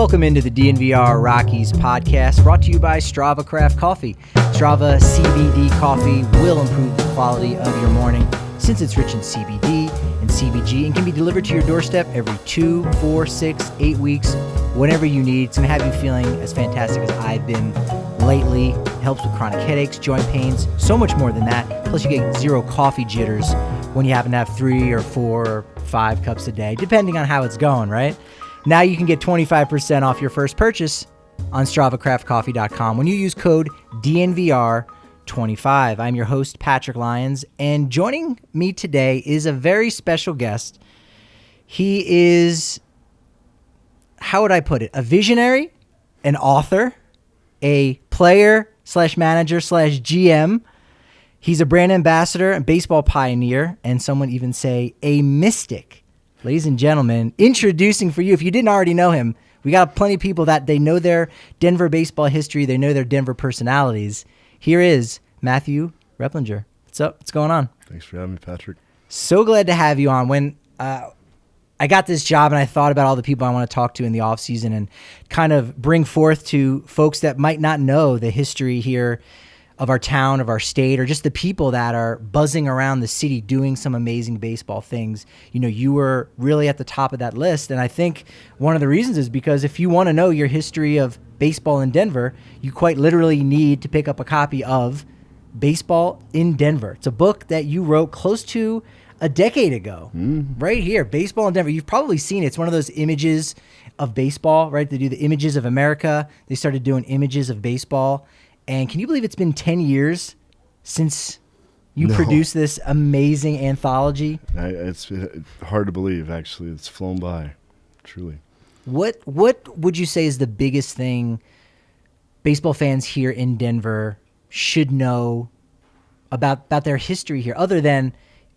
Welcome into the DNVR Rockies Podcast, brought to you by Strava Craft Coffee. Strava CBD coffee will improve the quality of your morning since it's rich in CBD and CBG and can be delivered to your doorstep every 2, 4, 6, 8 weeks, whenever you need. It's going to have you feeling as fantastic as I've been lately. It helps with chronic headaches, joint pains, so much more than that. Plus you get zero coffee jitters when you happen to have 3 or 4 or 5 cups a day, depending on how it's going, right? Now you can get 25% off your first purchase on StravaCraftCoffee.com when you use code DNVR25. I'm your host, Patrick Lyons, and joining me today is a very special guest. He is, how would I put it, a visionary, an author, a player / manager / GM. He's a brand ambassador and baseball pioneer, and some would even say a mystic. Ladies and gentlemen, introducing for you, if you didn't already know him, we got plenty of people that they know their Denver baseball history, they know their Denver personalities. Here is Matthew Repplinger. What's up? What's going on? Thanks for having me, Patrick. So glad to have you on. When I got this job and I thought about all the people I want to talk to in the offseason and kind of bring forth to folks that might not know the history here of our town, of our state, or just the people that are buzzing around the city doing some amazing baseball things. You know, you were really at the top of that list. And I think one of the reasons is because if you want to know your history of baseball in Denver, you quite literally need to pick up a copy of Baseball in Denver. It's a book that you wrote close to a decade ago, right here, Baseball in Denver. You've probably seen it. It's one of those images of baseball, right? They do the images of America. They started doing images of baseball. And can you believe it's been 10 years since you produced this amazing anthology? It's hard to believe, actually. It's flown by, truly. What would you say is the biggest thing baseball fans here in Denver should know about their history here, other than,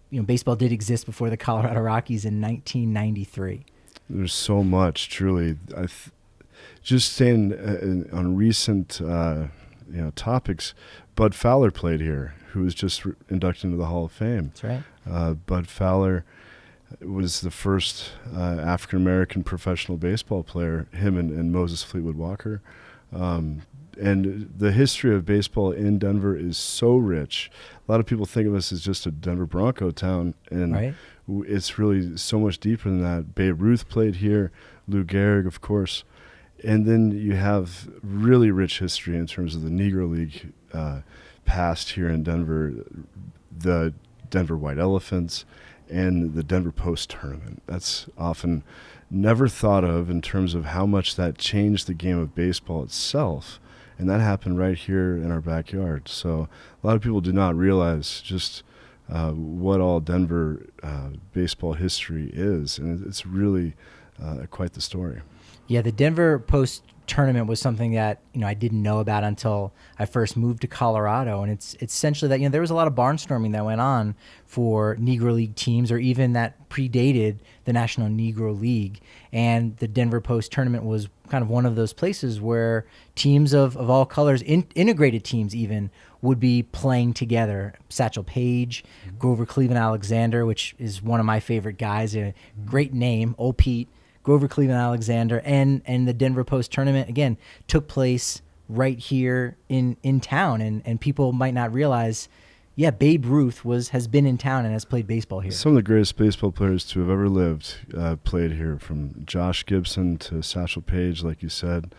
you know, baseball did exist before the Colorado Rockies in 1993? There's so much, truly. Just saying on recent topics, Bud Fowler played here, who was just inducted into the Hall of Fame. That's right. Bud Fowler was the first African-American professional baseball player, him and Moses Fleetwood Walker. And the history of baseball in Denver is so rich. A lot of people think of us as just a Denver Bronco town, and right. It's really so much deeper than that. Babe Ruth played here, Lou Gehrig, of course. And then you have really rich history in terms of the Negro League past here in Denver, the Denver White Elephants, and the Denver Post Tournament. That's often never thought of in terms of how much that changed the game of baseball itself. And that happened right here in our backyard. So a lot of people do not realize just what all Denver baseball history is. And it's really quite the story. Yeah, the Denver Post Tournament was something that, you know, I didn't know about until I first moved to Colorado. And it's essentially that, you know, there was a lot of barnstorming that went on for Negro League teams, or even that predated the National Negro League. And the Denver Post Tournament was kind of one of those places where teams of all colors, integrated teams even, would be playing together. Satchel Paige, Grover Cleveland Alexander, which is one of my favorite guys, a great name, Old Pete. Grover Cleveland Alexander, and the Denver Post Tournament, again, took place right here in town, and people might not realize, yeah, Babe Ruth has been in town and has played baseball here. Some of the greatest baseball players to have ever lived played here, from Josh Gibson to Satchel Paige, like you said,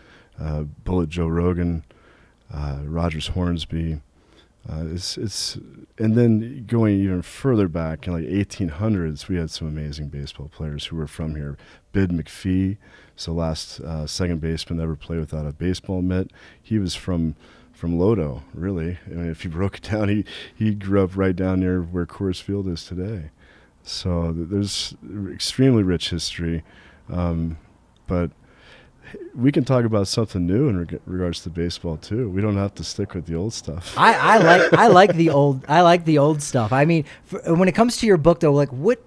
Bullet Joe Rogan, Rogers Hornsby. And then going even further back in like 1800s, we had some amazing baseball players who were from here. Bid McPhee, so last second baseman to ever play without a baseball mitt. He was from Lodo, really. I mean, if you broke it down, he grew up right down near where Coors Field is today. So there's extremely rich history, but we can talk about something new in regards to baseball too. We don't have to stick with the old stuff. I like the old stuff. I mean, when it comes to your book though, like what?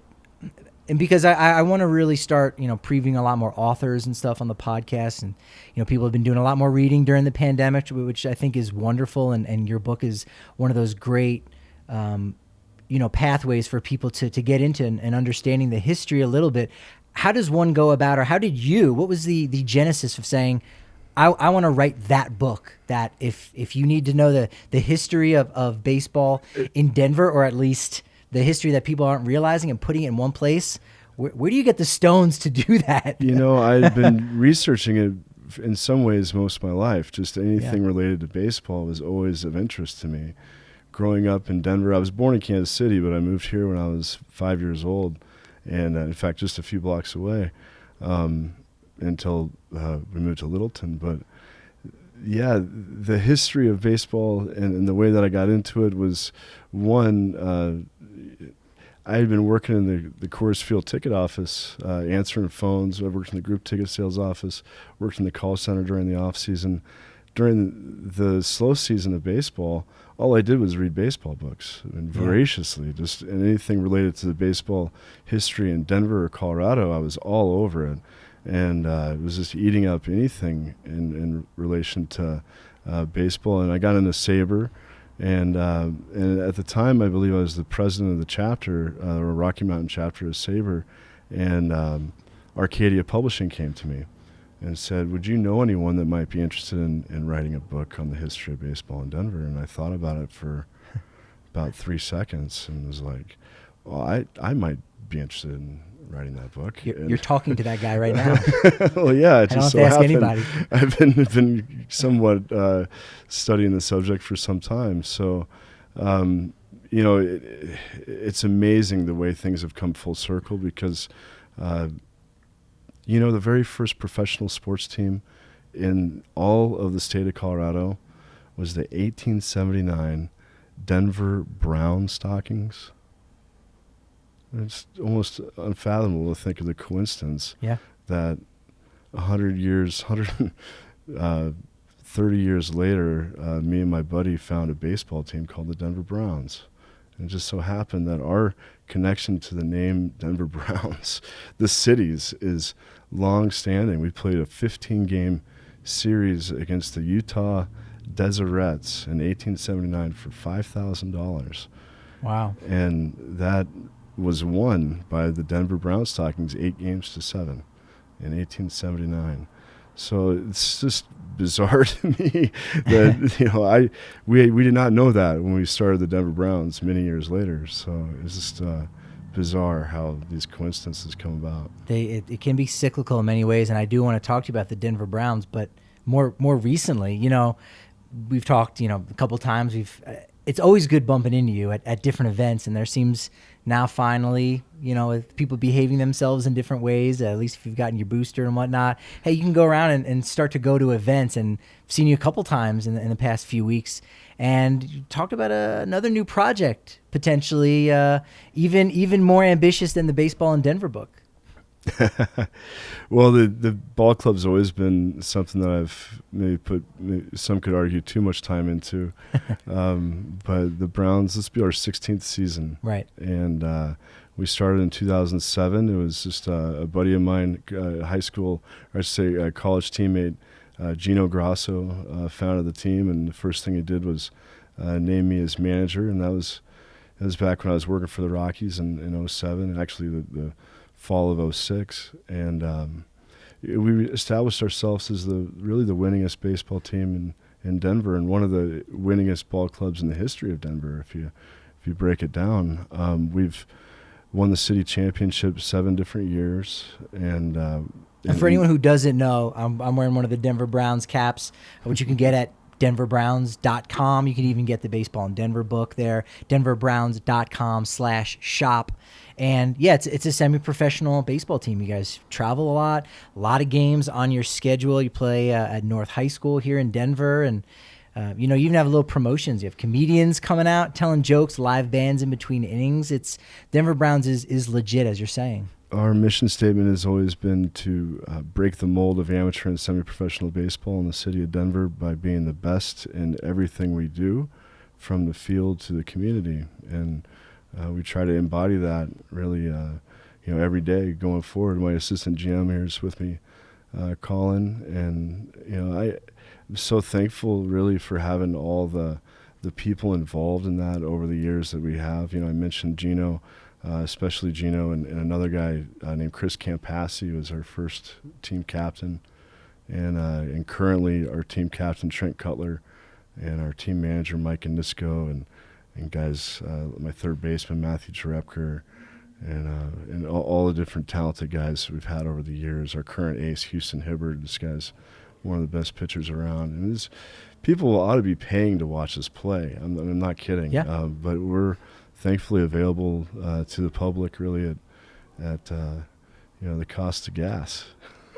And because I want to really start, you know, previewing a lot more authors and stuff on the podcast, and you know, people have been doing a lot more reading during the pandemic, which I think is wonderful. And your book is one of those great, pathways for people to get into and understanding the history a little bit. how does one go about, or what was the genesis of saying, I want to write that book, that if you need to know the history of baseball in Denver, or at least the history that people aren't realizing, and putting it in one place, where do you get the stones to do that? I've been researching it in some ways most of my life. Just anything related to baseball was always of interest to me. Growing up in Denver, I was born in Kansas City, but I moved here when I was 5 years old, and in fact, just a few blocks away. Until we moved to Littleton. But yeah, the history of baseball and the way that I got into it was, one, I had been working in the Coors Field ticket office, answering phones. I worked in the group ticket sales office, worked in the call center during the off season. During the slow season of baseball, all I did was read baseball books, and voraciously, just anything related to the baseball history in Denver or Colorado, I was all over it. And it was just eating up anything in relation to baseball. And I got into Sabre, and at the time, I believe I was the president of the chapter, or Rocky Mountain chapter of Sabre, and Arcadia Publishing came to me and said, would you know anyone that might be interested in writing a book on the history of baseball in Denver? And I thought about it for about 3 seconds and was like, well, I might be interested in writing that book. You're talking to that guy right now. Well, yeah, it just I don't have to ask anybody. I've been somewhat studying the subject for some time. So, it's amazing the way things have come full circle, because, the very first professional sports team in all of the state of Colorado was the 1879 Denver Brown Stockings. It's almost unfathomable to think of the coincidence that 130 years later, me and my buddy found a baseball team called the Denver Browns. And it just so happened that our connection to the name Denver Browns, the cities, is long-standing. We played a 15-game series against the Utah Deserettes in 1879 for $5,000. Wow. And that was won by the Denver Brown Stockings 8-7 in 1879. So it's just bizarre to me that we did not know that when we started the Denver Browns many years later. So it's just bizarre how these coincidences come about. It can be cyclical in many ways, and I do want to talk to you about the Denver Browns, but more recently, we've talked, a couple times. It's always good bumping into you at different events, and there seems now finally, with people behaving themselves in different ways, at least if you've gotten your booster and whatnot, hey, you can go around and start to go to events. And I've seen you a couple times in the past few weeks, and you talked about another new project, potentially even more ambitious than the Baseball in Denver book. Well, the ball club's always been something that I've some could argue too much time into. But the Browns, this will be our 16th season. Right. And we started in 2007. It was just a buddy of mine, high school, or I should say a college teammate, Gino Grasso, founded the team. And the first thing he did was name me as manager. And that was back when I was working for the Rockies in 07, and actually the fall of 06, and we established ourselves as the winningest baseball team in Denver, and one of the winningest ball clubs in the history of Denver. If you break it down, we've won the city championship 7 different years, and for anyone who doesn't know, I'm wearing one of the Denver Browns caps, which you can get at denverbrowns.com. You can even get the Baseball in Denver book there, denverbrowns.com/shop. And yeah, it's a semi-professional baseball team. You guys travel a lot of games on your schedule. You play at North High School here in Denver, and you even have little promotions. You have comedians coming out telling jokes, live bands in between innings. It's Denver Browns is legit, as you're saying. Our mission statement has always been to break the mold of amateur and semi-professional baseball in the city of Denver by being the best in everything we do, from the field to the community. And we try to embody that really, every day going forward. My assistant GM here is with me, Colin, and I'm so thankful really for having all the people involved in that over the years that we have. I mentioned Gino. especially Gino and another guy named Chris Campassi, who was our first team captain, and currently our team captain Trent Cutler, and our team manager Mike Anisco, and guys, my third baseman Matthew Repplinger, and all the different talented guys we've had over the years. Our current ace Houston Hibbard, this guy's one of the best pitchers around, and people ought to be paying to watch us play. I'm not kidding. Yeah. But we're thankfully available to the public, really at the cost of gas.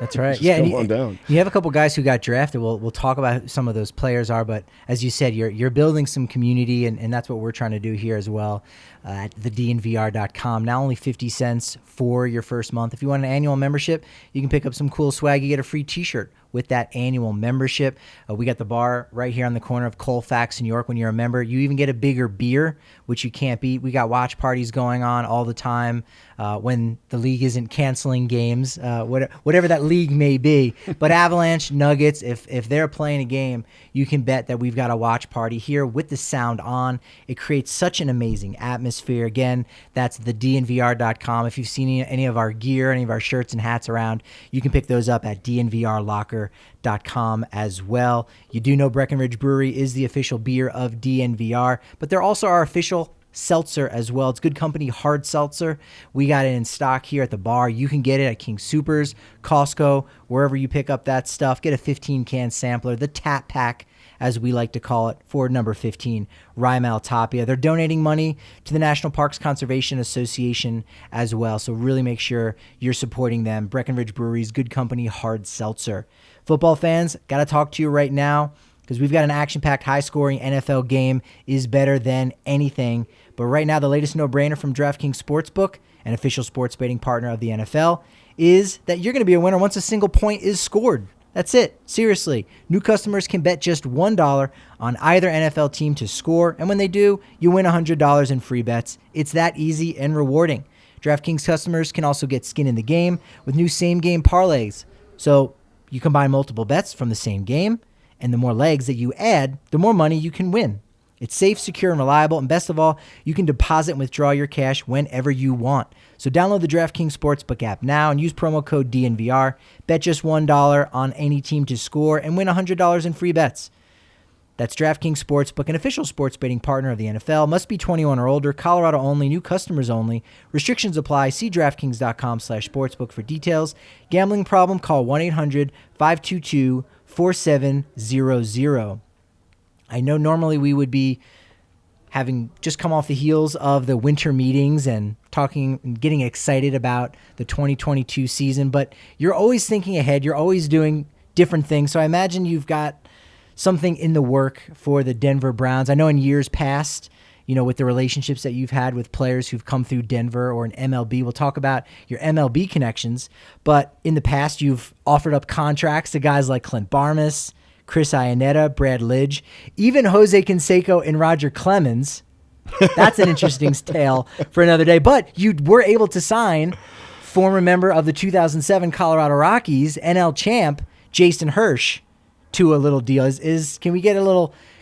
That's right. Just Yeah, come on down. You have a couple guys who got drafted. We'll talk about who some of those players are, but as you said, you're building some community, and that's what we're trying to do here as well at the DNVR.com. Now only 50 cents for your first month. If you want an annual membership, you can pick up some cool swag. You get a free T-shirt with that annual membership. We got the bar right here on the corner of Colfax, New York. When you're a member, you even get a bigger beer, which you can't beat. We got watch parties going on all the time when the league isn't canceling games, whatever that league may be. But Avalanche, Nuggets, if they're playing a game, you can bet that we've got a watch party here with the sound on. It creates such an amazing atmosphere. Again, that's the DNVR.com. If you've seen any of our gear, any of our shirts and hats around, you can pick those up at DNVR Locker.com as well. You do know Breckenridge Brewery is the official beer of DNVR, but they're also our official seltzer as well. It's good company hard seltzer. We got it in stock here at the bar. You can get it at King Soopers, Costco, wherever you pick up that stuff. Get a 15-can sampler, the Tap Pack, as we like to call it, for number 15, Rymal Tapia. They're donating money to the National Parks Conservation Association as well, so really make sure you're supporting them. Breckenridge Brewery's good company hard seltzer. Football fans, got to talk to you right now because we've got an action-packed, high-scoring NFL game is better than anything. But right now, the latest no-brainer from DraftKings Sportsbook, an official sports betting partner of the NFL, is that you're going to be a winner once a single point is scored. That's it. Seriously. New customers can bet just $1 on either NFL team to score, and when they do, you win $100 in free bets. It's that easy and rewarding. DraftKings customers can also get skin in the game with new same-game parlays. So you combine multiple bets from the same game, and the more legs that you add, the more money you can win. It's safe, secure, and reliable, and best of all, you can deposit and withdraw your cash whenever you want. So download the DraftKings Sportsbook app now and use promo code DNVR. Bet just $1 on any team to score and win $100 in free bets. That's DraftKings Sportsbook, an official sports betting partner of the NFL. Must be 21 or older. Colorado only. New customers only. Restrictions apply. See DraftKings.com/sportsbook for details. Gambling problem? Call 1-800-522-4700. I know normally we would be having just come off the heels of the winter meetings and talking and getting excited about the 2022 season, but you're always thinking ahead. You're always doing different things. So I imagine you've got something in the work for the Denver Browns. I know in years past, with the relationships that you've had with players who've come through Denver or an MLB, we'll talk about your MLB connections, but in the past you've offered up contracts to guys like Clint Barmas, Chris Iannetta, Brad Lidge, even Jose Canseco and Roger Clemens. That's an interesting tale for another day. But you were able to sign former member of the 2007 Colorado Rockies, NL champ, Jason Hirsch, to a little deal. Can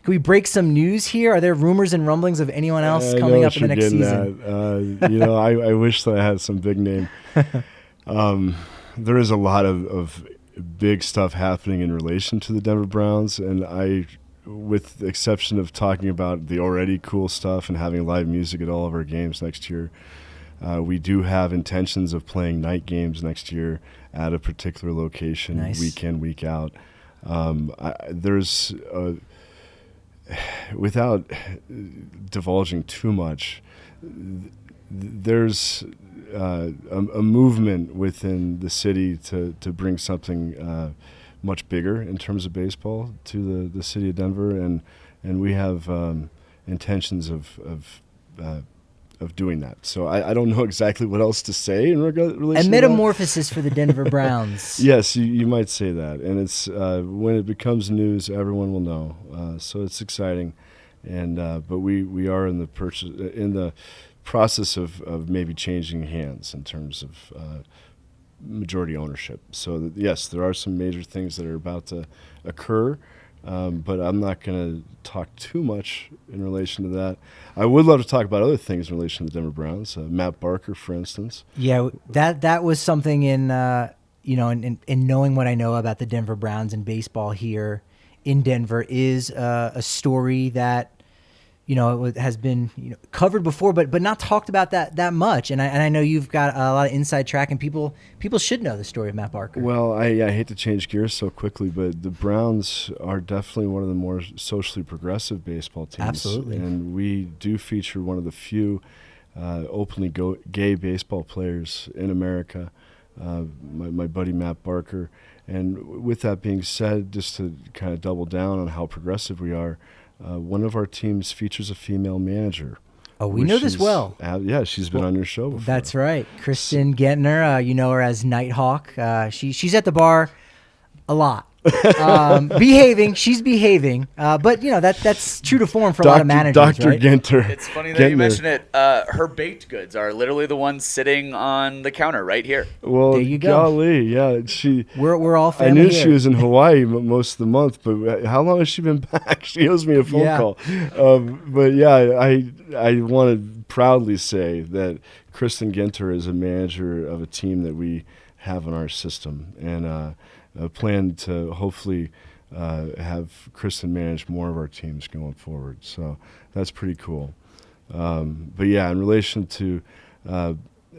we break some news here? Are there rumors and rumblings of anyone else coming up in the next season? I wish that I had some big name. There is a lot of big stuff happening in relation to the Denver Browns, and I, with the exception of talking about the already cool stuff and having live music at all of our games next year, we do have intentions of playing night games next year at a particular location, nice. Week in, week out. Without divulging too much, there's a movement within the city to bring something much bigger in terms of baseball to the city of Denver, and we have intentions of doing that. So I don't know exactly what else to say in relation a metamorphosis for the Denver Browns. Yes, you might say that, and it's when it becomes news, everyone will know. So it's exciting, and but we are in the process of maybe changing hands in terms of majority ownership. So yes, there are some major things that are about to occur, But I'm not going to talk too much in relation to that. I would love to talk about other things in relation to the Denver Browns. Matt Barker, for instance. Yeah, that was something in knowing what I know about the Denver Browns and baseball here in Denver is a story that has been covered before, but not talked about that much. And I know you've got a lot of inside track, and people should know the story of Matt Barker. Well, I hate to change gears so quickly, but the Browns are definitely one of the more socially progressive baseball teams. Absolutely. And we do feature one of the few openly gay baseball players in America, my buddy Matt Barker. And with that being said, just to kind of double down on how progressive we are, one of our teams features a female manager. Oh, we know this well. Yeah, she's been on your show before. That's right. Kristen Gentner, you know her as Nighthawk. She's at the bar a lot. She's behaving, but that's true to form for a lot of managers. Dr. Right? Genter. It's funny that you mention it. Her baked goods are literally the ones sitting on the counter right here. Well, there you go. Golly, yeah, we're all family. I knew here. she was in Hawaii most of the month, but how long has she been back? She owes me a phone call. But yeah, I want to proudly say that Kristen Genter is a manager of a team that we have in our system, and plan to hopefully have Kristen manage more of our teams going forward. So that's pretty cool. But yeah, in relation to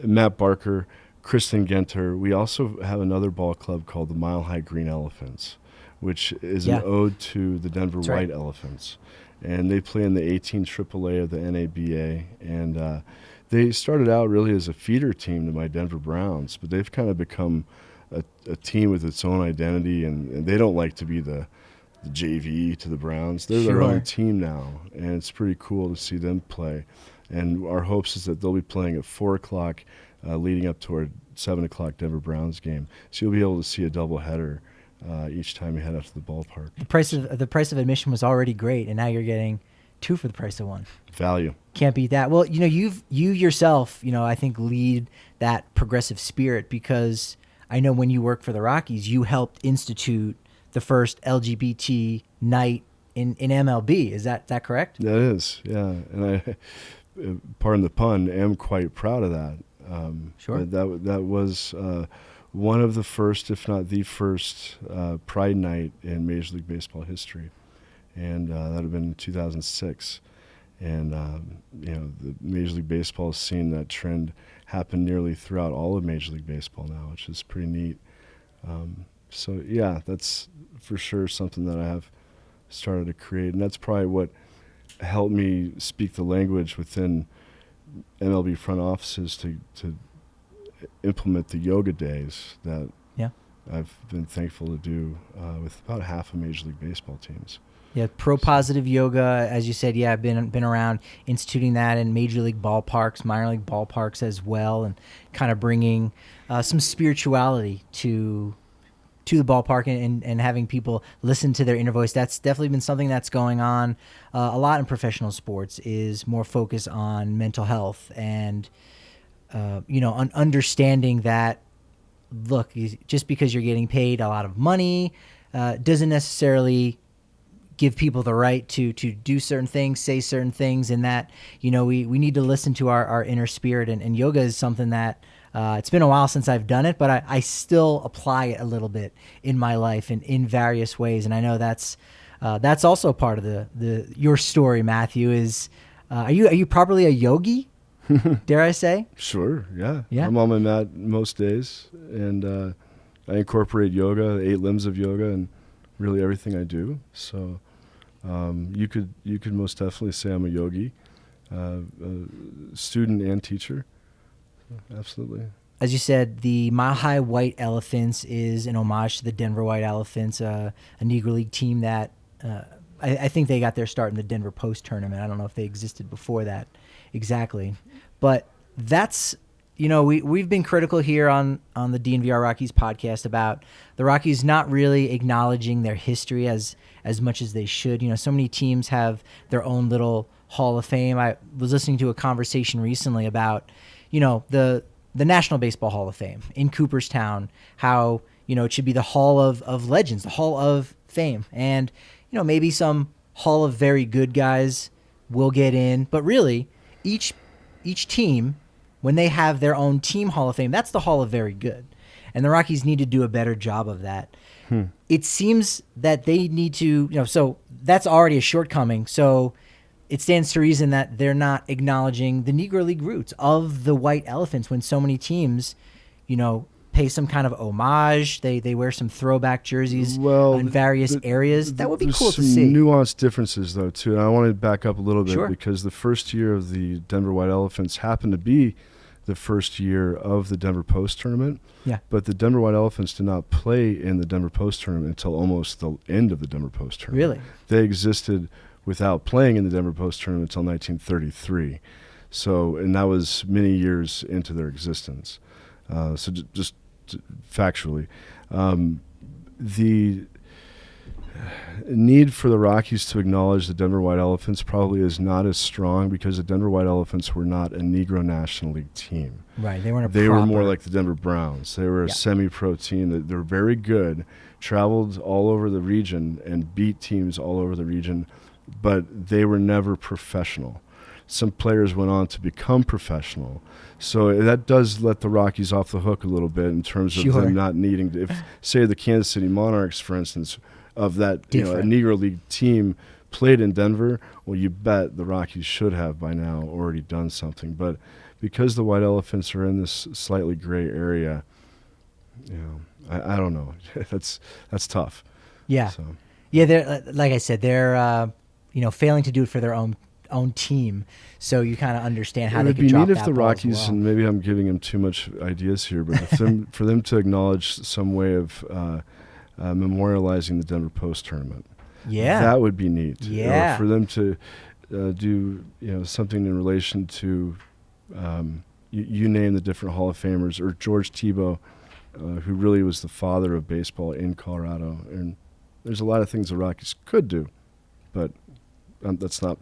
Matt Barker, Kristen Genter, we also have another ball club called the Mile High Green Elephants, which is an ode to the Denver White Elephants. And they play in the 18 AAA of the NABA. And they started out really as a feeder team to my Denver Browns, but they've kind of become a team with its own identity, and they don't like to be the JV to the Browns. They're their own team now, and it's pretty cool to see them play. And our hopes is that they'll be playing at 4 o'clock leading up to our 7 o'clock Denver Browns game. So you'll be able to see a doubleheader each time you head out to the ballpark. The price of admission was already great, and now you're getting 2 for the price of 1. Value. Can't beat that. Well, you yourself, I think lead that progressive spirit, because I know when you worked for the Rockies, you helped institute the first LGBT night in MLB. Is that correct? That is, yeah. And I, pardon the pun, am quite proud of that. Sure. That was one of the first, if not the first, Pride Night in Major League Baseball history. And that would have been in 2006. And, the Major League Baseball has seen that trend happen nearly throughout all of Major League Baseball now, which is pretty neat. So, yeah, that's for sure something that I have started to create. And that's probably what helped me speak the language within MLB front offices to implement the yoga days that I've been thankful to do with about half of Major League Baseball teams. Yeah, pro-positive yoga, as you said, I've been around instituting that in Major League ballparks, minor league ballparks as well, and kind of bringing some spirituality to the ballpark and having people listen to their inner voice. That's definitely been something that's going on a lot in professional sports, is more focus on mental health and, understanding that, look, just because you're getting paid a lot of money doesn't necessarily give people the right to do certain things, say certain things, and that, we need to listen to our inner spirit. And yoga is something that it's been a while since I've done it, but I still apply it a little bit in my life and in various ways. And I know that's also part of your story, Matthew. Is are you properly a yogi? Dare I say? Sure. Yeah. Yeah. I'm on my mat most days, and I incorporate yoga, 8 limbs of yoga, and really everything I do. So you could most definitely say I'm a yogi, student and teacher. Absolutely. As you said, the Mile High White Elephants is an homage to the Denver White Elephants, a Negro League team that I think they got their start in the Denver Post tournament. I don't know if they existed before that exactly. But that's, we've been critical here on the DNVR Rockies podcast about the Rockies not really acknowledging their history as much as they should. So many teams have their own little Hall of Fame. I was listening to a conversation recently about, the National Baseball Hall of Fame in Cooperstown, how, it should be the Hall of Legends, the Hall of Fame. And, maybe some Hall of Very Good guys will get in. But really, each team, when they have their own team Hall of Fame, that's the Hall of Very Good. And the Rockies need to do a better job of that. It seems that they need to, so that's already a shortcoming. So it stands to reason that they're not acknowledging the Negro League roots of the white elephants when so many teams, pay some kind of homage. They wear some throwback jerseys in various areas. That would be cool to see. There's some nuanced differences, though, too. And I want to back up a little bit because the first year of the Denver White Elephants happened to be the first year of the Denver Post Tournament. Yeah. But the Denver White Elephants did not play in the Denver Post Tournament until almost the end of the Denver Post Tournament. Really? They existed without playing in the Denver Post Tournament until 1933. So, and that was many years into their existence. So just factually, the need for the Rockies to acknowledge the Denver White Elephants probably is not as strong because the Denver White Elephants were not a Negro National League team. Right, they weren't. They were more like the Denver Browns. They were a semi-pro team. They were very good, traveled all over the region and beat teams all over the region, but they were never professional. Some players went on to become professional. So that does let the Rockies off the hook a little bit in terms of them not needing to, say the Kansas City Monarchs, for instance, of that a Negro League team played in Denver, well, you bet the Rockies should have by now already done something. But because the White Elephants are in this slightly gray area, I don't know. That's tough. Yeah. So. Yeah, they're, like I said, they're failing to do it for their own team. So you kind of understand how they could drop that ball. It would be neat if the Rockies, and maybe I'm giving them too much ideas here, but for them to acknowledge some way of memorializing the Denver Post Tournament. Yeah. That would be neat. Yeah. Or for them to do something in relation to, you name the different Hall of Famers, or George Tebow, who really was the father of baseball in Colorado. And there's a lot of things the Rockies could do, but that's not.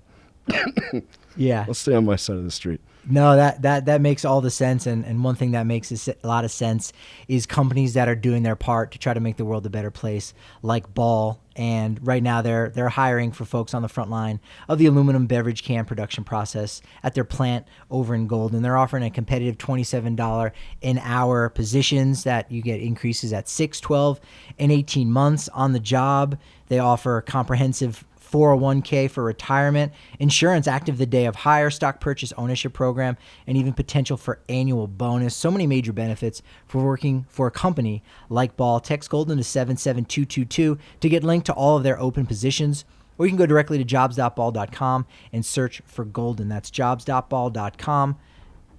Yeah. Let's stay on my side of the street. No, that makes all the sense, and one thing that makes a lot of sense is companies that are doing their part to try to make the world a better place, like Ball. And right now they're hiring for folks on the front line of the aluminum beverage can production process at their plant over in Golden. They're offering a competitive $27 an hour positions that you get increases at 6, 12, and 18 months on the job. They offer comprehensive 401k for retirement, insurance active the day of hire, stock purchase ownership program, and even potential for annual bonus. So many major benefits for working for a company like Ball. Text Golden to 77222 to get linked to all of their open positions, or you can go directly to jobs.ball.com and search for Golden. That's jobs.ball.com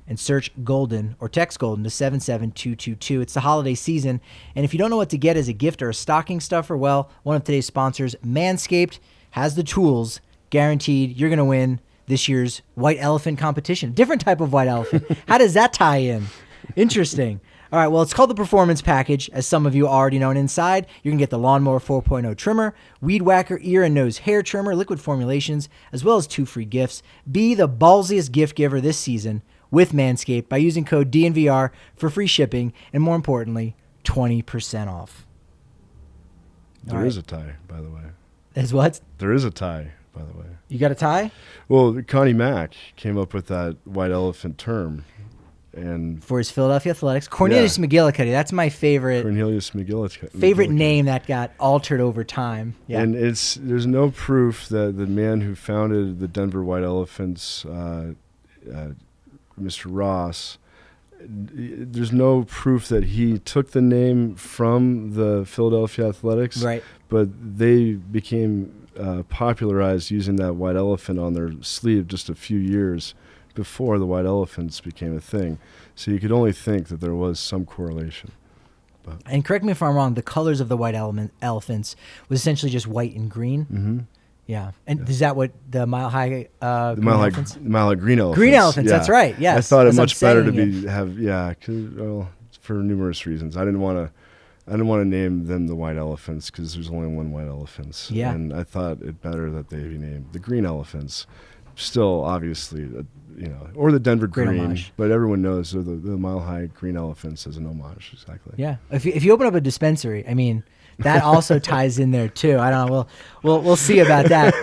and search Golden, or text Golden to 77222. It's the holiday season, and if you don't know what to get as a gift or a stocking stuffer, well, one of today's sponsors, Manscaped, has the tools, guaranteed you're going to win this year's white elephant competition. Different type of white elephant. How does that tie in? Interesting. All right, well, it's called the Performance Package, as some of you already know. And inside, you can get the Lawnmower 4.0 trimmer, Weed Whacker ear and nose hair trimmer, liquid formulations, as well as 2 free gifts. Be the ballsiest gift giver this season with Manscaped by using code DNVR for free shipping and, more importantly, 20% off. There is a tie, by the way. As what? There is a tie, by the way. You got a tie? Well, Connie Mack came up with that white elephant term, and for his Philadelphia Athletics, Cornelius McGillicuddy. That's my favorite. Cornelius McGillicuddy. Favorite name that got altered over time. Yeah. And there's no proof that the man who founded the Denver White Elephants, Mr. Ross, there's no proof that he took the name from the Philadelphia Athletics. Right. But they became popularized using that white elephant on their sleeve just a few years before the white elephants became a thing. So you could only think that there was some correlation. But. And correct me if I'm wrong, the colors of the white elephants was essentially just white and green. Mm-hmm. Yeah. And is that what the Mile High Mile High green elephants? Green elephants, yeah. That's right, yes. I thought it much better to for numerous reasons. I didn't want to name them the white elephants because there's only one white elephant. Yeah. And I thought it better that they be named the green elephants. Still, obviously, or the Denver green, but everyone knows the Mile High green elephants as an homage, exactly. Yeah. If you open up a dispensary, I mean, that also ties in there too. I don't know. We'll see about that.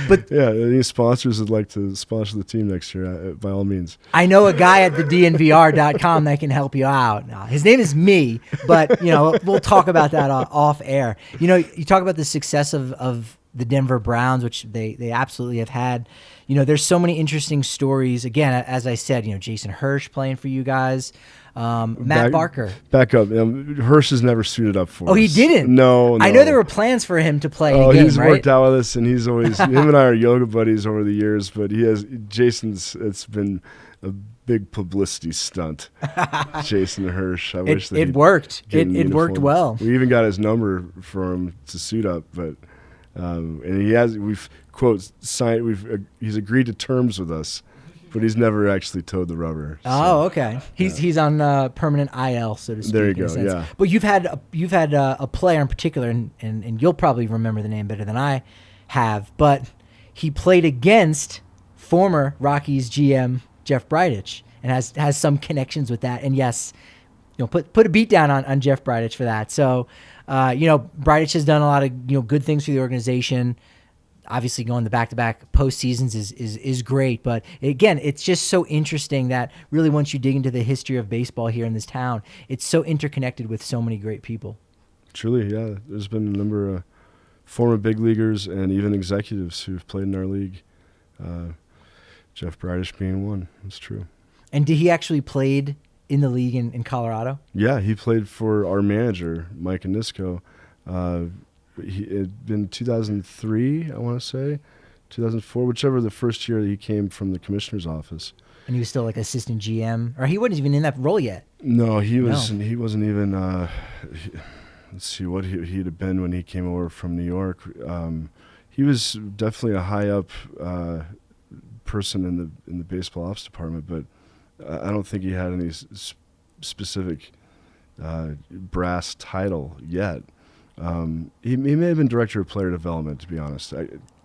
But yeah, any sponsors would like to sponsor the team next year, by all means. I know a guy at the DNVR.com that can help you out. Now, his name is me, but we'll talk about that off air. You talk about the success of the Denver Browns, which they absolutely have had. There's so many interesting stories. Again, as I said, Jason Hirsch playing for you guys. Matt Barker. Back up. Hirsch has never suited up for us. Oh, he didn't? No. I know there were plans for him to play in a game, he's right? worked out with us, and he's always him and I are yoga buddies over the years. But it's been a big publicity stunt. Jason Hirsch. I wish that it worked. It worked well. We even got his number for him to suit up, but and he's agreed to terms with us. But he's never actually towed the rubber. So. Oh, okay. He's on permanent IL, so to speak. There you go. Yeah. But you've had a player in particular, and you'll probably remember the name better than I have. But he played against former Rockies GM Jeff Bridich, and has some connections with that. And yes, put a beat down on Jeff Bridich for that. So, Bridich has done a lot of good things for the organization. Obviously, going the back-to-back postseasons is great, but again, it's just so interesting that really once you dig into the history of baseball here in this town, it's so interconnected with so many great people. Truly, yeah. There's been a number of former big leaguers and even executives who've played in our league. Jeff Bridich being one. That's true. And did he actually played in the league in Colorado? Yeah, he played for our manager, Mike Anisco. It had been 2003, I want to say, 2004, whichever the first year that he came from the commissioner's office. And he was still like assistant GM, or he wasn't even in that role yet. No, he wasn't even. Let's see what he'd have been when he came over from New York. He was definitely a high up person in the baseball ops department, but I don't think he had any specific brass title yet. He may have been director of player development, to be honest.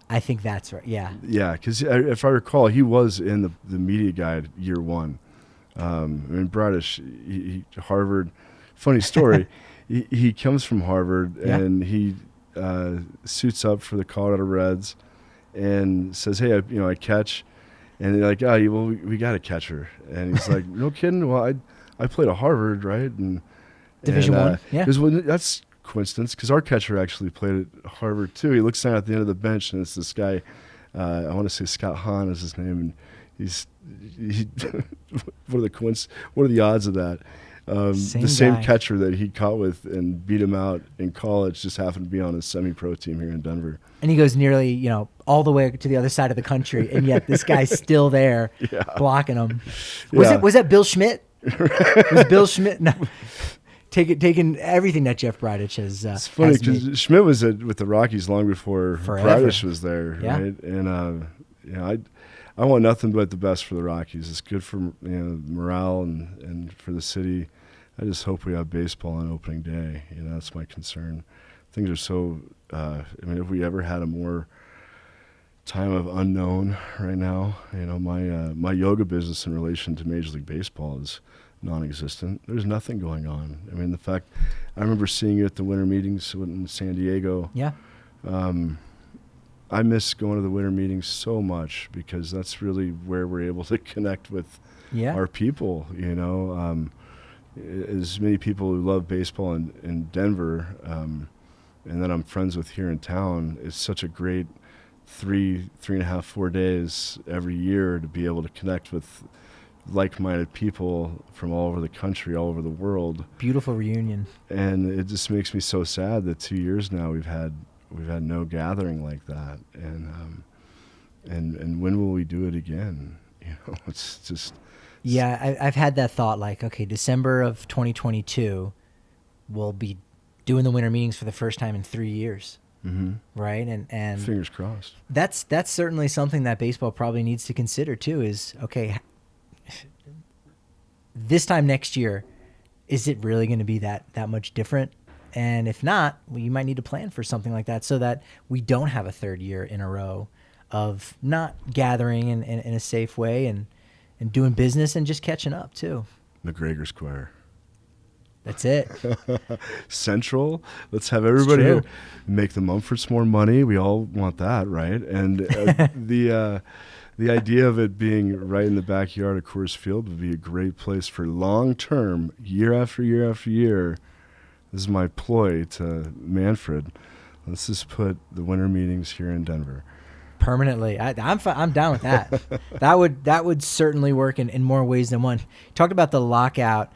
I think that's right. Yeah. Yeah, because if I recall, he was in the media guide year one. Bridich, he Harvard. Funny story. he comes from Harvard, and he suits up for the Colorado Reds, and says, "Hey, I catch," and they're like, we got a catcher," and he's like, "No kidding? Well, I played at Harvard, right?" And Division I. Yeah. That's coincidence, because our catcher actually played at Harvard too. He looks down at the end of the bench, and it's this guy. I want to say Scott Hahn is his name, and what are the odds of that? Same catcher that he caught with and beat him out in college just happened to be on his semi-pro team here in Denver. And he goes nearly, all the way to the other side of the country, and yet this guy's still there blocking him. Was that Bill Schmidt? Was Bill Schmidt? No. Taking everything that Jeff Bridich has. It's funny because Schmidt was with the Rockies long before Bridich was there, right? And I want nothing but the best for the Rockies. It's good for morale and for the city. I just hope we have baseball on opening day. That's my concern. Things are so. If we ever had a more time of unknown right now, my yoga business in relation to Major League Baseball is non-existent. There's nothing going on. The fact, I remember seeing you at the winter meetings in San Diego. Yeah. I miss going to the winter meetings so much because that's really where we're able to connect with our people. As many people who love baseball in Denver, and that I'm friends with here in town, it's such a great 3.5, 4 days every year to be able to connect with like-minded people from all over the country, all over the world. Beautiful reunion. And it just makes me so sad that 2 years now we've had no gathering like that. And when will we do it again? It's just. Yeah, I've had that thought. Like, okay, December of 2022, we'll be doing the winter meetings for the first time in 3 years. Mm-hmm. Right, and fingers crossed. That's certainly something that baseball probably needs to consider too. Is okay. This time next year, is it really going to be that much different? And if not, well, you might need to plan for something like that so that we don't have a third year in a row of not gathering in a safe way and doing business and just catching up too. McGregor Square. That's it. Central. Let's have everybody here make the Mumfords more money. We all want that, right? And the idea of it being right in the backyard of Coors Field would be a great place for long-term, year after year after year. This is my ploy to Manfred. Let's just put the winter meetings here in Denver. Permanently. I'm down with that. that would certainly work in more ways than one. You talked about the lockout.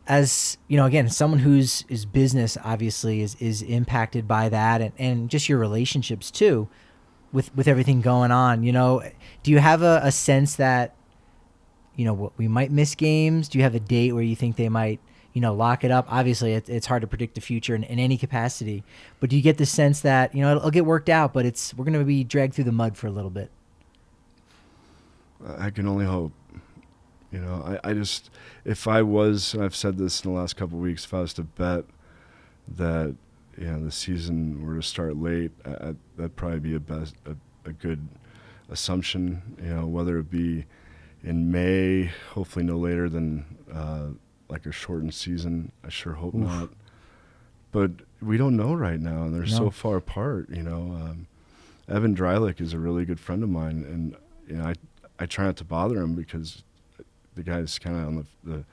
As you know, again, someone whose business obviously is impacted by that, and just your relationships too, with everything going on. You know, do you have a sense that, you know, we might miss games? Do you have a date where you think they might, you know, lock it up? Obviously, it's hard to predict the future in any capacity, but do you get the sense that, you know, it'll get worked out, but we're going to be dragged through the mud for a little bit? I can only hope. You know, I just, if I was, and I've said this in the last couple of weeks, if I was to bet that, you know, the season were to start late, that'd probably be a good assumption, you know, whether it be in May, hopefully no later than like a shortened season. I sure hope not. But we don't know right now, and they're so far apart, you know. Evan Dreilich is a really good friend of mine, and, you know, I try not to bother him because the guy's kind of on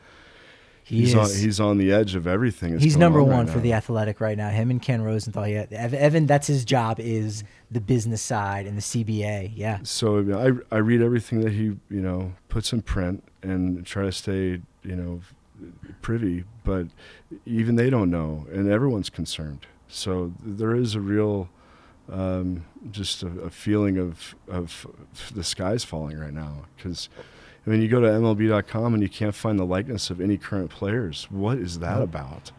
he's on the edge of everything. He's number one for the Athletic right now. Him and Ken Rosenthal. Yeah, Evan. That's his job, is the business side and the CBA. Yeah. So, you know, I read everything that he, you know, puts in print and try to stay, you know, privy. But even they don't know, and everyone's concerned. So there is a real just a feeling of the sky's falling right now, because I mean, you go to MLB.com and you can't find the likeness of any current players. What is that about?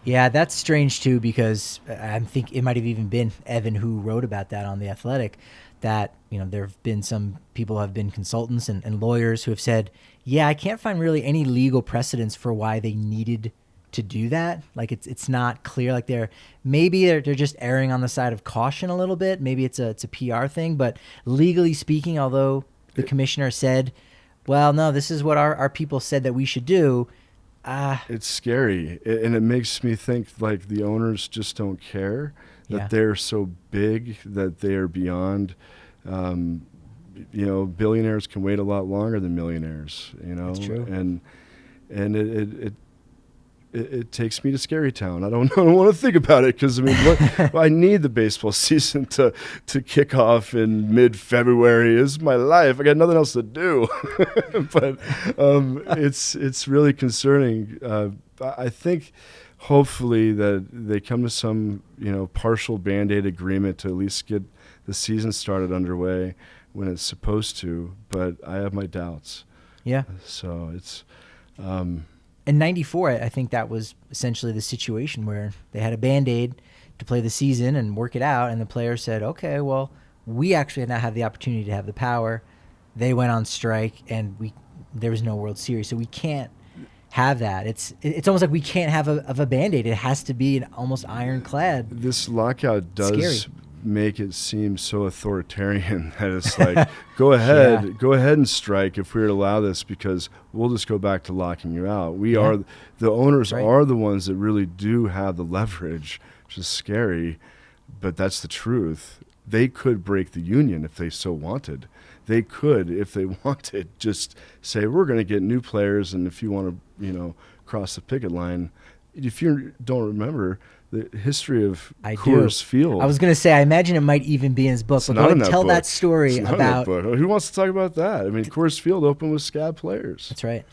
Yeah, that's strange too, because I think it might have even been Evan who wrote about that on The Athletic, that, you know, there have been some people who have been consultants and lawyers who have said, yeah, I can't find really any legal precedents for why they needed to do that. Like, it's not clear. Like, they're just erring on the side of caution a little bit. Maybe it's a PR thing, but legally speaking, although the commissioner said, well, no, this is what our people said that we should do. It's scary. And it makes me think, like, the owners just don't care, that they're so big that they are beyond, you know, billionaires can wait a lot longer than millionaires, you know. That's true. And it takes me to Scary Town. I don't want to think about it, because I mean, I need the baseball season to kick off in mid-February. Is my life. I got nothing else to do. But it's really concerning. I think hopefully that they come to some, you know, partial Band-Aid agreement to at least get the season started underway when it's supposed to. But I have my doubts. Yeah. So it's. In 94, I think that was essentially the situation where they had a Band-Aid to play the season and work it out, and the players said, okay, well, we actually now have the opportunity to have the power. They went on strike, and there was no World Series, so we can't have that. It's almost like we can't have a Band-Aid. It has to be an almost ironclad. This lockout does make it seem so authoritarian that it's like, go ahead and strike if we're to allow this, because we'll just go back to locking you out. We are the owners are the ones that really do have the leverage, which is scary, but that's the truth. They could break the union if they so wanted. They could, if they wanted, just say, we're going to get new players, and if you want to, you know, cross the picket line. If you don't remember the history of Coors Field. I was going to say, I imagine it might even be in his book. But go ahead and tell that story about. Who wants to talk about that? I mean, Coors Field opened with scab players. That's right.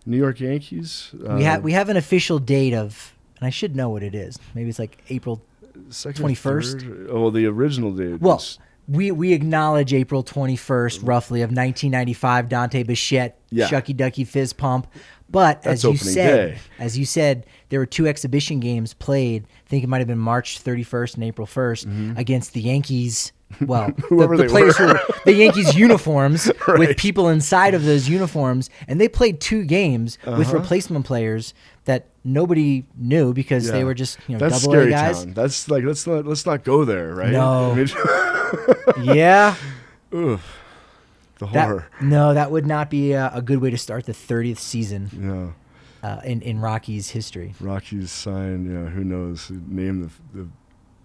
New York Yankees. We have an official date of, and I should know what it is. Maybe it's like April 21st. Oh, well, the original date. Well, we acknowledge April 21st, roughly, of 1995. Dante Bichette, Shucky Ducky Fizz Pump. But as you said, there were two exhibition games played. I think it might have been March 31st and April 1st against the Yankees. Well, the players were the Yankees uniforms with people inside of those uniforms, and they played two games with replacement players that nobody knew because they were just, you know, that's double A Scary guys. Town. That's like let's not go there, right? No. I mean, Yeah. Oof. The horror. That would not be a good way to start the 30th season. Yeah. in Rockies history. Rockies sign, who knows? Name the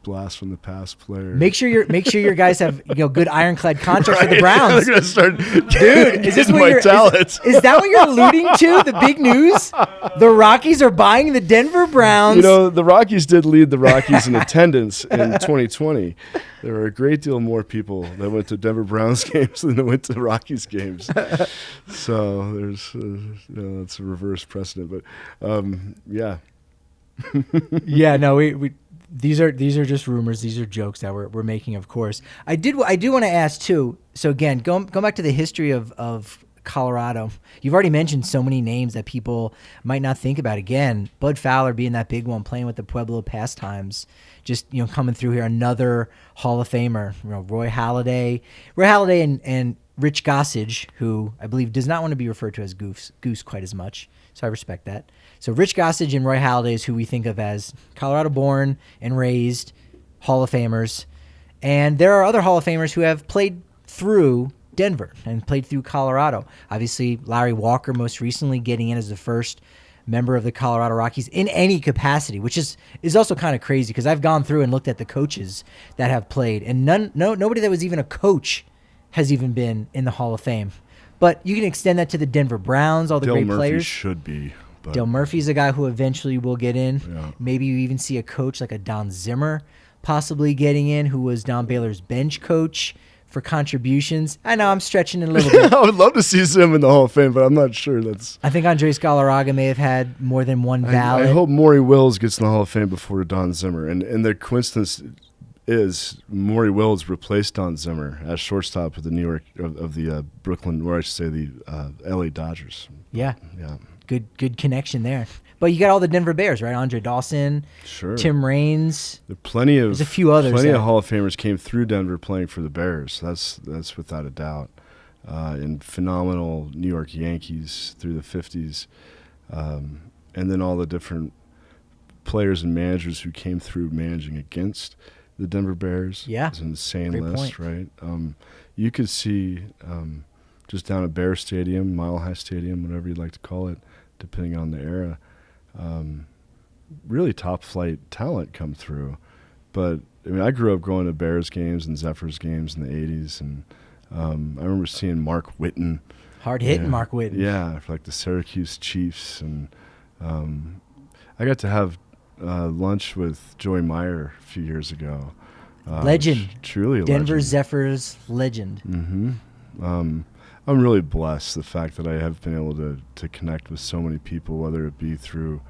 blast from the past player. Make sure your guys have good ironclad contracts for the Browns. They're gonna start, dude. Is this what my you're? Is that what you're alluding to? The big news: the Rockies are buying the Denver Browns. The Rockies did lead the Rockies in attendance in 2020. There were a great deal more people that went to Denver Browns games than that went to Rockies games. So there's that's a reverse precedent, but yeah. Yeah, no, we these are just rumors. These are jokes that we're making, of course. I do want to ask too. So again, going back to the history of Colorado, you've already mentioned so many names that people might not think about. Again, Bud Fowler being that big one, playing with the Pueblo Pastimes, just coming through here, another Hall of Famer. Roy Halladay and Rich Gossage, who I believe does not want to be referred to as Goose quite as much. So I respect that. So Rich Gossage and Roy Halladay is who we think of as Colorado-born and raised Hall of Famers. And there are other Hall of Famers who have played through Denver and played through Colorado. Obviously, Larry Walker most recently getting in as the first member of the Colorado Rockies in any capacity, which is also kind of crazy because I've gone through and looked at the coaches that have played, and nobody that was even a coach has even been in the Hall of Fame. But you can extend that to the Denver Browns, all the great players. Should be. Dale Murphy's a guy who eventually will get in. Yeah. Maybe you even see a coach like a Don Zimmer possibly getting in, who was Don Baylor's bench coach for contributions. I know I'm stretching it a little bit. I would love to see Zim in the Hall of Fame, but I'm not sure that's... I think Andres Galarraga may have had more than one ballot. I hope Maury Wills gets in the Hall of Fame before Don Zimmer. And the coincidence is Maury Wills replaced Don Zimmer as shortstop of the the Brooklyn, or I should say the LA Dodgers. Yeah. Yeah. Good connection there. But you got all the Denver Bears, right? Andre Dawson, sure. Tim Raines. There's a few others. Plenty of Hall of Famers came through Denver playing for the Bears. That's without a doubt. And phenomenal New York Yankees through the 50s. And then all the different players and managers who came through managing against the Denver Bears. Yeah. It's an insane Great list, point. right? You could see just down at Bear Stadium, Mile High Stadium, whatever you'd like to call it, depending on the era, really top flight talent come through. But I mean, I grew up going to Bears games and Zephyrs games in the 80s, and I remember seeing Mark Whitten. Hard hitting Mark Whitten. Yeah, for like the Syracuse Chiefs. And I got to have lunch with Joey Meyer a few years ago. Legend. Truly a Denver legend. Zephyrs legend. Mm-hmm. I'm really blessed the fact that I have been able to connect with so many people, whether it be through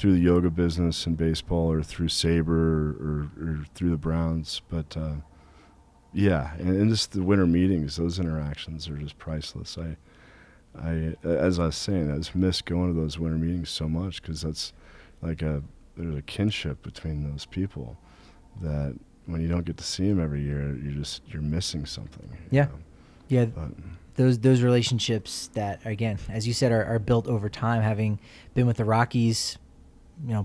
the yoga business in baseball or through Sabre or through the Browns. But yeah, and just the winter meetings, those interactions are just priceless. I as I was saying, I just miss going to those winter meetings so much because that's like there's a kinship between those people that when you don't get to see them every year, you're missing something. Yeah. Yeah. But, those relationships that, again, as you said, are built over time, having been with the Rockies,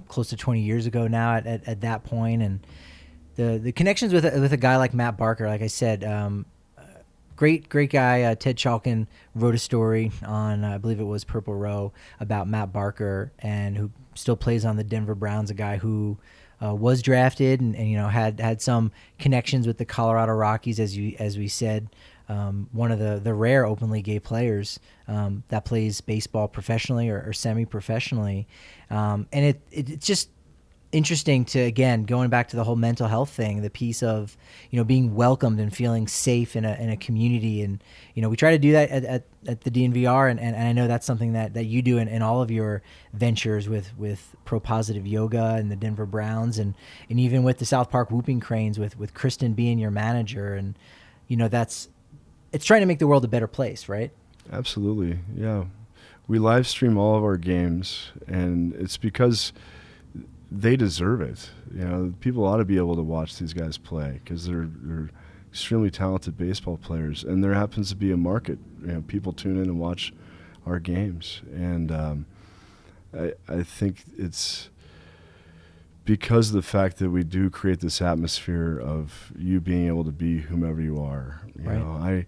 close to 20 years ago now at that point, and the connections with a guy like Matt Barker, like I said, great guy. Ted Chalkin wrote a story on, I believe it was Purple Row, about Matt Barker, and who still plays on the Denver Browns, a guy who was drafted and had some connections with the Colorado Rockies, as we said. One of the rare openly gay players that plays baseball professionally or semi-professionally. And it's just interesting to, again, going back to the whole mental health thing, the piece of, being welcomed and feeling safe in a community. And, we try to do that at the DNVR. And I know that's something that you do in all of your ventures with Pro Positive Yoga and the Denver Browns and even with the South Park Whooping Cranes with Kristen being your manager. And, it's trying to make the world a better place, right? Absolutely, yeah. We live stream all of our games, and it's because they deserve it. People ought to be able to watch these guys play because they're extremely talented baseball players, and there happens to be a market. People tune in and watch our games, and I think it's because of the fact that we do create this atmosphere of you being able to be whomever you are. Right.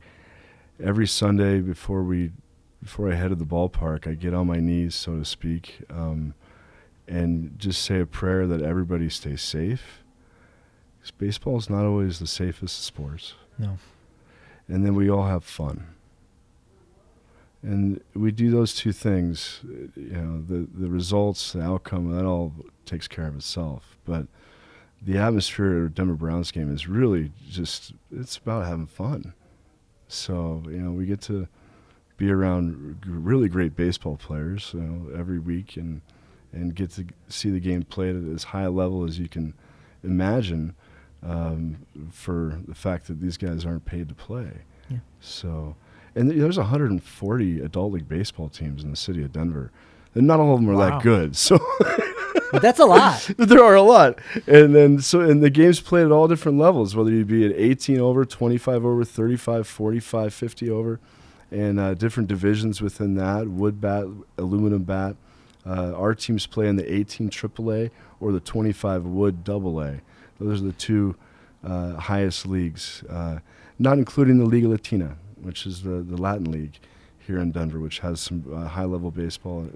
Every Sunday before we before I headed the ballpark, I get on my knees, so to speak, and just say a prayer that everybody stays safe. Because baseball is not always the safest of sports. No. And then we all have fun. And we do those two things, the results, the outcome, that all takes care of itself. But the atmosphere of a Denver Browns game is really just, it's about having fun. So, we get to be around really great baseball players, every week and get to see the game played at as high a level as you can imagine, for the fact that these guys aren't paid to play. Yeah. So, and there's 140 adult league baseball teams in the city of Denver, and not all of them are that good. So, but that's a lot. There are a lot, and the games played at all different levels, whether you be at 18 over, 25 over, 35, 45, 50 over, and different divisions within that: wood bat, aluminum bat. Our teams play in the 18 AAA or the 25 wood AA. Those are the two highest leagues, not including the Liga Latina, which is the Latin league here in Denver, which has some high-level baseball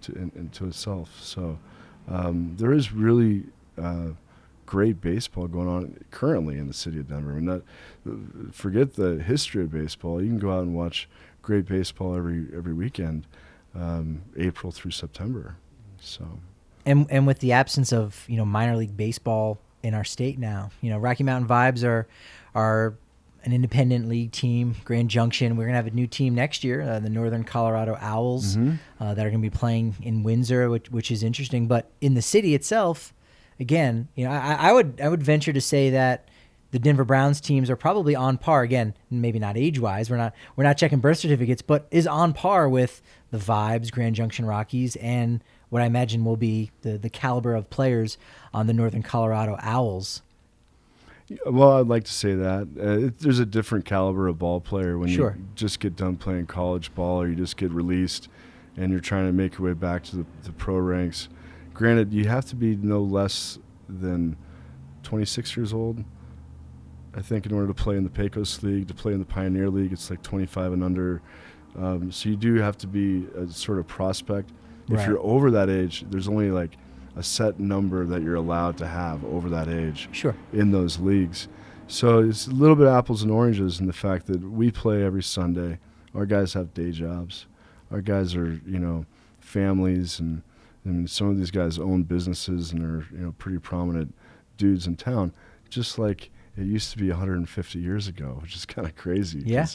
to itself. So there is really great baseball going on currently in the city of Denver. Forget the history of baseball. You can go out and watch great baseball every weekend, April through September. So, and with the absence of minor league baseball in our state now, Rocky Mountain Vibes are an independent league team. Grand Junction, we're gonna have a new team next year, the Northern Colorado Owls, that are gonna be playing in Windsor, which is interesting. But in the city itself, again, I would venture to say that the Denver Browns teams are probably on par. Again, maybe not age-wise. We're not checking birth certificates, but is on par with the Vibes, Grand Junction Rockies, and what I imagine will be the caliber of players on the Northern Colorado Owls. Well, I'd like to say that. There's a different caliber of ball player when you just get done playing college ball, or you just get released and you're trying to make your way back to the pro ranks. Granted, you have to be no less than 26 years old, I think, in order to play in the Pecos League. To play in the Pioneer League, it's like 25 and under. So you do have to be a sort of prospect. If you're over that age, there's only like a set number that you're allowed to have over that age in those leagues. So it's a little bit apples and oranges in the fact that we play every Sunday. Our guys have day jobs. Our guys are, families, and some of these guys own businesses and are, pretty prominent dudes in town, just like it used to be 150 years ago, which is kind of crazy. Yeah.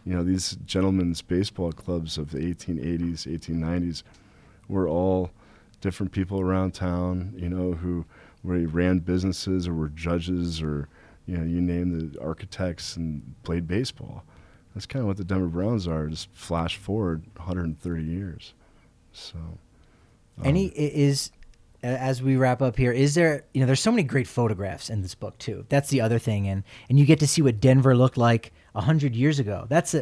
These gentlemen's baseball clubs of the 1880s, 1890s were all different people around town, who ran businesses or were judges or, you name the architects and played baseball. That's kind of what the Denver Browns are, just flash forward 130 years. So, as we wrap up here, is there, there's so many great photographs in this book too. That's the other thing. And you get to see what Denver looked like 100 years ago. That's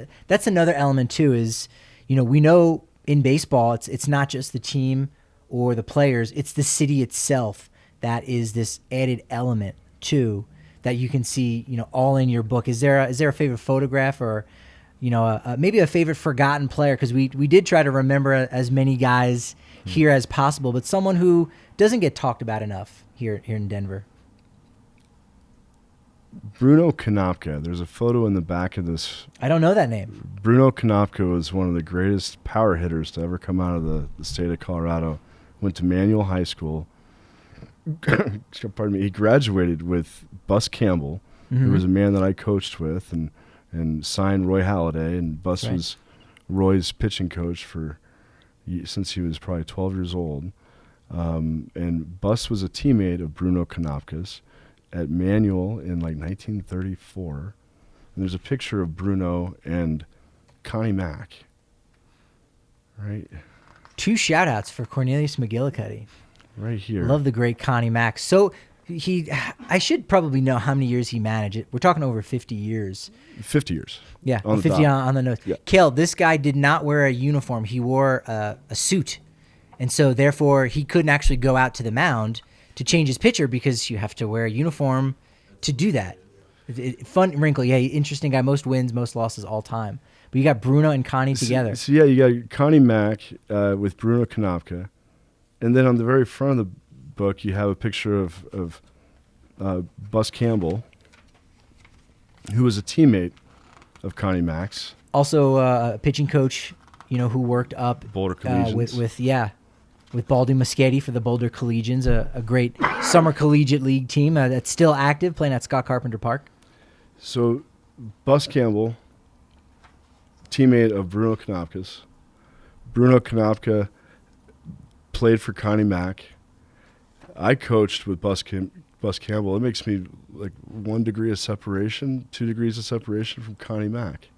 another element too, is, we know in baseball, it's not just the team or the players, it's the city itself that is this added element too, that you can see, all in your book. Is there a favorite photograph, or, maybe a favorite forgotten player? Because we did try to remember as many guys here as possible, but someone who doesn't get talked about enough here in Denver. Bruno Konopka. There's a photo in the back of this. I don't know that name. Bruno Konopka was one of the greatest power hitters to ever come out of the state of Colorado. Went to Manual High School. Pardon me. He graduated with Bus Campbell, who was a man that I coached with, and signed Roy Halladay. And Bus was Roy's pitching coach since he was probably 12 years old. And Bus was a teammate of Bruno Konopka's at Manual in like 1934. And there's a picture of Bruno and Connie Mack. Right? 2 shout-outs for Cornelius McGillicuddy. Right here. Love the great Connie Mack. So I should probably know how many years he managed it. We're talking over 50 years. 50 years. Yeah, on 50 on the nose. Yeah. Kale, this guy did not wear a uniform. He wore a suit. And so, therefore, he couldn't actually go out to the mound to change his pitcher because you have to wear a uniform to do that. Fun wrinkle. Yeah, interesting guy. Most wins, most losses all time. But you got Bruno and Connie together. So yeah, you got Connie Mack with Bruno Konopka. And then on the very front of the book, you have a picture of Bus Campbell, who was a teammate of Connie Mack's. Also a pitching coach, who worked up Boulder Collegians. with Baldy Muschietti for the Boulder Collegians, a great summer collegiate league team that's still active, playing at Scott Carpenter Park. So Bus Campbell, teammate of Bruno Konopka's. Bruno Konopka played for Connie Mack. I coached with Bus Campbell. It makes me like 1 degree of separation, 2 degrees of separation from Connie Mack.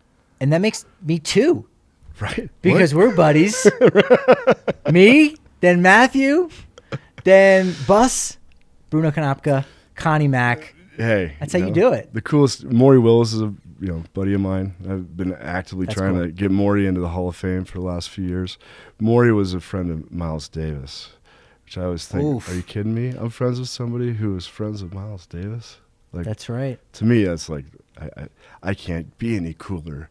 And that makes me 2. Right. Because we're buddies. Me, then Matthew, then Bus, Bruno Konopka, Connie Mack. Hey. That's how you do it. The coolest, Maury Willis is a buddy of mine. I've been actively trying to get Maury into the Hall of Fame for the last few years. Maury was a friend of Miles Davis, which I always think, Are you kidding me? I'm friends with somebody who was friends with Miles Davis? Like, that's right. To me, that's like, I can't be any cooler.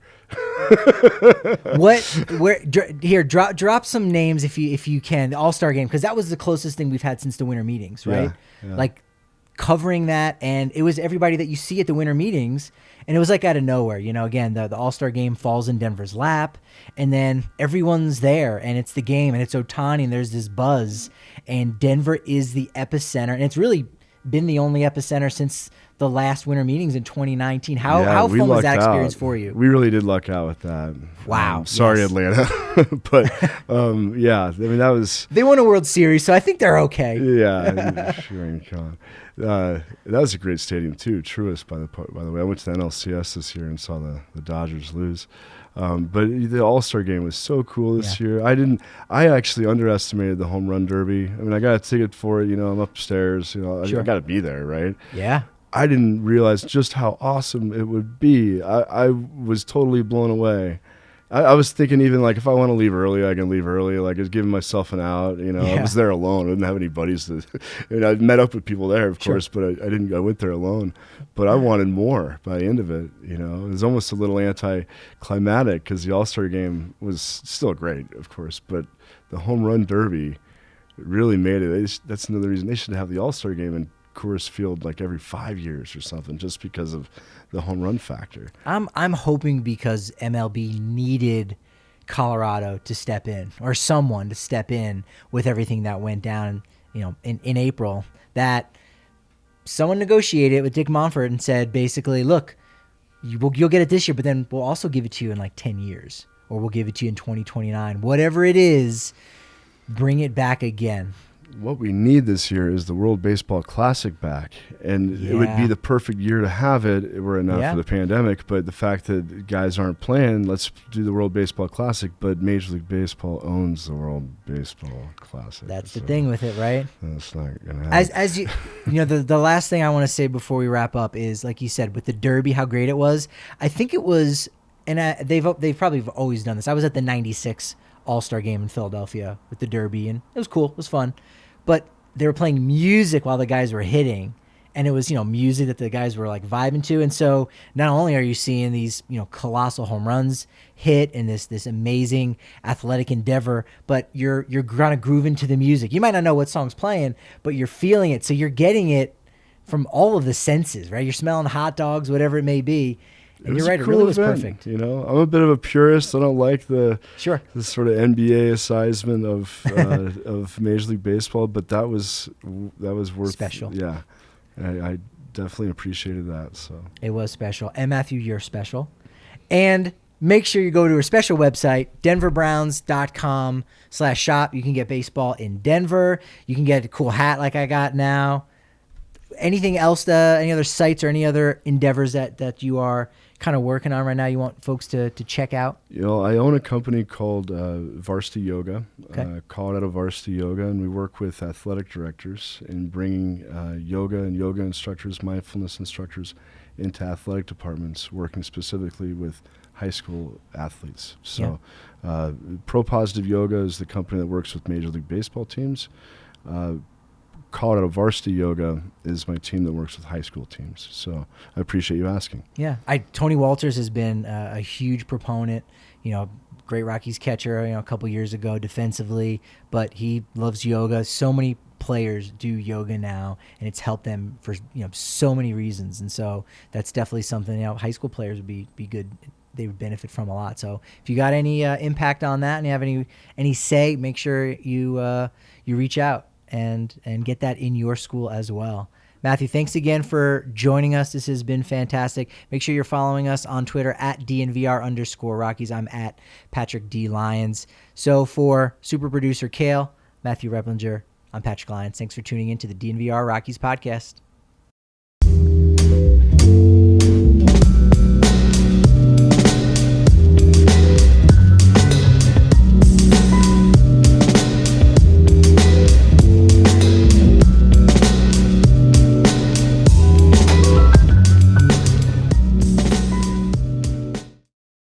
Drop some names if you can. The All-Star game, because that was the closest thing we've had since the winter meetings, right? Yeah. Like covering that, and it was everybody that you see at the winter meetings, and it was like out of nowhere. Again, the All-Star game falls in Denver's lap, and then everyone's there, and it's the game, and it's Ohtani, and there's this buzz, and Denver is the epicenter, and it's really been the only epicenter since the last winter meetings in 2019. How fun was that experience for you? We really did luck out with that. Wow. Sorry, yes. Atlanta. But yeah, I mean, that was... They won a World Series, so I think they're okay. Yeah, sure. That was a great stadium too, Truist, by the way. I went to the NLCS this year and saw the Dodgers lose. But the All-Star game was so cool this year. I actually underestimated the home run derby. I mean, I got a ticket for it, I'm upstairs, Sure. I got to be there, right? Yeah. I didn't realize just how awesome it would be. I was totally blown away. I was thinking even like if I want to leave early, I can leave early. Like I was giving myself an out. I was there alone. I didn't have any buddies. I met up with people there, of course, but I didn't. I went there alone. But I wanted more by the end of it. It was almost a little anticlimactic because the All-Star game was still great, of course, but the home run derby really made it. That's another reason they should have the All-Star game in Coors Field like every 5 years or something, just because of the home run factor. I'm hoping because MLB needed Colorado to step in, or someone to step in with everything that went down, in April, that someone negotiated with Dick Monfort and said basically, look, you'll get it this year, but then we'll also give it to you in like 10 years, or we'll give it to you in 2029. Whatever it is, bring it back again. What we need this year is the World Baseball Classic back, and it would be the perfect year to have it were it not for the pandemic. But the fact that guys aren't playing, let's do the World Baseball Classic, but Major League Baseball owns the World Baseball Classic. That's the thing with it, right? That's not going to happen. As you the last thing I want to say before we wrap up is, like you said, with the Derby, how great it was. I think it was, and they've probably always done this. I was at the '96 All-Star game in Philadelphia with the Derby, and it was cool. It was fun. But they were playing music while the guys were hitting, and it was, music that the guys were like vibing to. And so not only are you seeing these, colossal home runs hit and this amazing athletic endeavor, but you're kind of grooving to the music. You might not know what song's playing, but you're feeling it. So you're getting it from all of the senses, right? You're smelling hot dogs, whatever it may be. And you're right, it really was perfect. I'm a bit of a purist. I don't like the sort of NBA assessment of Major League Baseball, but that was worth special. Yeah, I definitely appreciated that. So it was special. And Matthew, you're special. And make sure you go to our special website, denverbrowns.com/shop. You can get baseball in Denver. You can get a cool hat like I got now. Anything else, any other sites or any other endeavors that you are kind of working on right now you want folks to check out? I own a company called Varsity Yoga, Colorado Varsity Yoga, and we work with athletic directors in bringing yoga and yoga instructors, mindfulness instructors into athletic departments, working specifically with high school athletes. So Pro Positive Yoga is the company that works with Major League Baseball teams. Colorado Varsity Yoga is my team that works with high school teams. So I appreciate you asking. Yeah. Tony Walters has been a huge proponent, great Rockies catcher, a couple years ago defensively, but he loves yoga. So many players do yoga now, and it's helped them for, so many reasons. And so that's definitely something, high school players would be good. They would benefit from a lot. So if you got any impact on that and you have any say, make sure you reach out and get that in your school as well. Matthew, thanks again for joining us. This has been fantastic. Make sure you're following us on Twitter at DNVR_Rockies. I'm at Patrick D. Lyons. So for super producer Kale, Matthew Repplinger, I'm Patrick Lyons. Thanks for tuning in to the DNVR Rockies podcast.